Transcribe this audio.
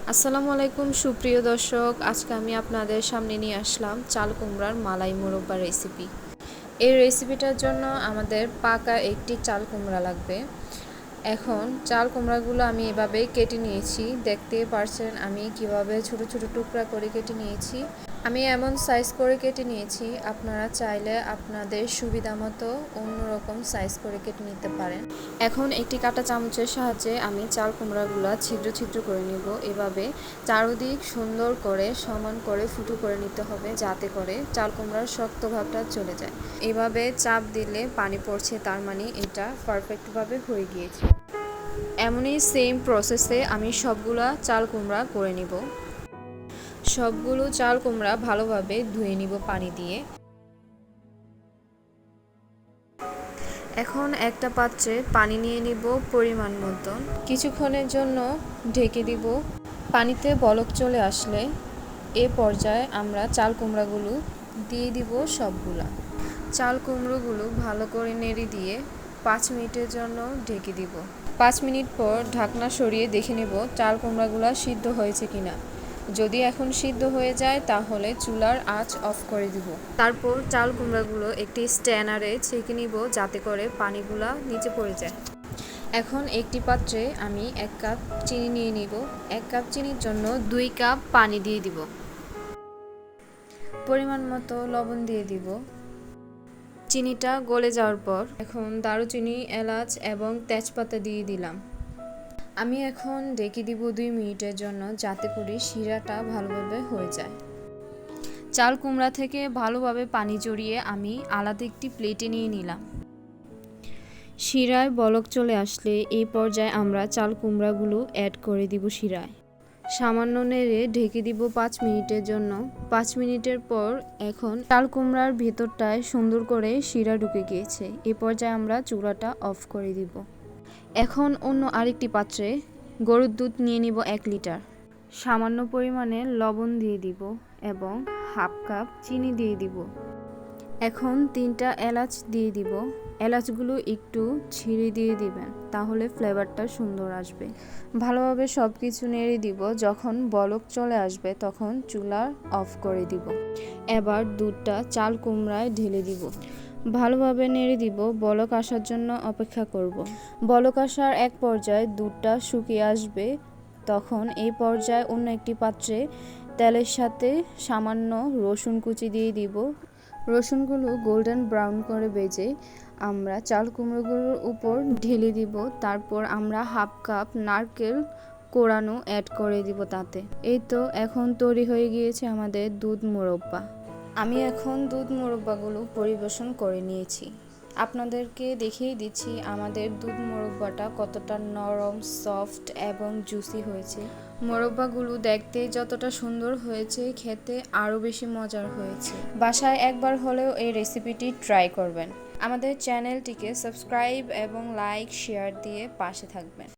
আসসালামু আলাইকুম সুপ্রিয় দর্শক, আজকে আমি আপনাদের সামনে নিয়ে আসলাম চাল কুমড়ার মালাই মোরব্বা রেসিপি। এই রেসিপিটার জন্য আমাদের পাকা একটি চাল কুমড়া লাগবে। এখন চাল কুমড়াগুলো আমি এভাবে কেটে নিয়েছি, দেখতেই পারছেন আমি কিভাবে ছোট ছোট টুকরা করে কেটে নিয়েছি। আমি এমন সাইজ করে কেটে নিয়েছি, আপনারা চাইলে আপনাদের সুবিধা মতো অন্যরকম সাইজ করে কেটে নিতে পারেন। এখন একটি কাঁটা চামচের সাহায্যে আমি চাল কুমড়াগুলো ছিদ্র ছিদ্র করে নিব। এভাবে চারদিক সুন্দর করে সমান করে ফুটো করে নিতে হবে, যাতে করে চাল কুমড়ার শক্ত ভাবটা চলে যায়। এভাবে চাপ দিলে পানি পড়ছে, তার মানে এটা পারফেক্টভাবে হয়ে গিয়েছে। এমনই সেম প্রসেসে আমি সবগুলা চাল কুমড়া করে নিব। সবগুলো চাল কুমড়া ভালোভাবে ধুয়ে নিব পানি দিয়ে। এখন একটা পাত্রে পানি নিয়ে নিব পরিমাণ মতন, কিছুক্ষণের জন্য ঢেকে দিব। পানিতে বলক চলে আসলে এ পর্যায়ে আমরা চাল কুমড়াগুলো দিয়ে দিব সবগুলা। চাল কুমড়োগুলো ভালো করে নেড়ে দিয়ে 5 মিনিটের জন্য ঢেকে দিব। 5 মিনিট পর ঢাকনা সরিয়ে দেখে নেব চাল কুমড়াগুলো সিদ্ধ হয়েছে কিনা। যদি এখন সিদ্ধ হয়ে যায় তাহলে চুলার আঁচ অফ করে দিব। তারপর চাল কুমড়াগুলো একটি স্ট্যানারে ছেঁকে নিব, যাতে করে পানিগুলা নিচে পড়ে যায়। এখন একটি পাত্রে আমি 1 কাপ চিনি নিয়ে নিব। 1 কাপ চিনির জন্য 2 কাপ পানি দিয়ে দিব। পরিমাণ মতো লবণ দিয়ে দিব। চিনিটা গলে যাওয়ার পর এখন দারুচিনি, এলাচ এবং তেজপাতা দিয়ে দিলাম। আমি এখন ঢেকে দিব 2 মিনিটের জন্য, যাতে করে শিরাটা ভালোভাবে হয়ে যায়। চাল কুমড়া থেকে ভালোভাবে পানি জড়িয়ে আমি আলাদা একটি প্লেটে নিয়ে নিলাম। শিরায় বলক চলে আসলে এই পর্যায়ে আমরা চাল কুমড়াগুলো অ্যাড করে দিব শিরায়। সামান্য নেড়ে ঢেকে দিব 5 মিনিটের জন্য। 5 মিনিটের পর এখন চাল কুমড়ার ভেতরটায় সুন্দর করে শিরা ঢুকে গিয়েছে। এই পর্যায়ে আমরা চুলাটা অফ করে দিব। এখন অন্য আরেকটি পাত্রে গরুর দুধ নিয়ে নিব 1 লিটার। সামান্য পরিমাণে লবণ দিয়ে দিব এবং হাফ কাপ চিনি দিয়ে দিব। এখন 3টা এলাচ দিয়ে দিব। এলাচগুলো একটু ছিঁড়ে দিয়ে দিবেন, তাহলে ফ্লেভারটা সুন্দর আসবে। ভালোভাবে সব কিছু নেড়ে দিব। যখন বলক চলে আসবে তখন চুলা অফ করে দিব। এবার দুধটা চাল কুমড়ায় ঢেলে দিব। ভালোভাবে নেড়ে দিব। বলক আসার জন্য অপেক্ষা করব। বলক আসার এক পর্যায়ে দুধটা শুকিয়ে আসবে, তখন এই পর্যায়ে অন্য একটি পাত্রে তেলের সাথে সামান্য রসুন কুচি দিয়ে দিব। রসুনগুলো গোল্ডেন ব্রাউন করে ভেজে আমরা চাল কুমড়োগুলোর উপর ঢেলে দিব। তারপর আমরা হাফ কাপ নারকেল কোড়ানো অ্যাড করে দিব তাতে। এই তো এখন তৈরি হয়ে গিয়েছে আমাদের দুধ মোরব্বা। আমি এখন দুধ মোরব্বাগুলো পরিবেশন করে নিয়েছি। আপনাদেরকে দেখিয়ে দিচ্ছি আমাদের দুধ মোরব্বাটা কতটা নরম, সফট এবং জুসি হয়েছে। মোরব্বাগুলো দেখতে যতটা সুন্দর হয়েছে, খেতে আরও বেশি মজার হয়েছে। বাসায় একবার হলেও এই রেসিপিটি ট্রাই করবেন। আমাদের চ্যানেলটিকে সাবস্ক্রাইব এবং লাইক শেয়ার দিয়ে পাশে থাকবেন।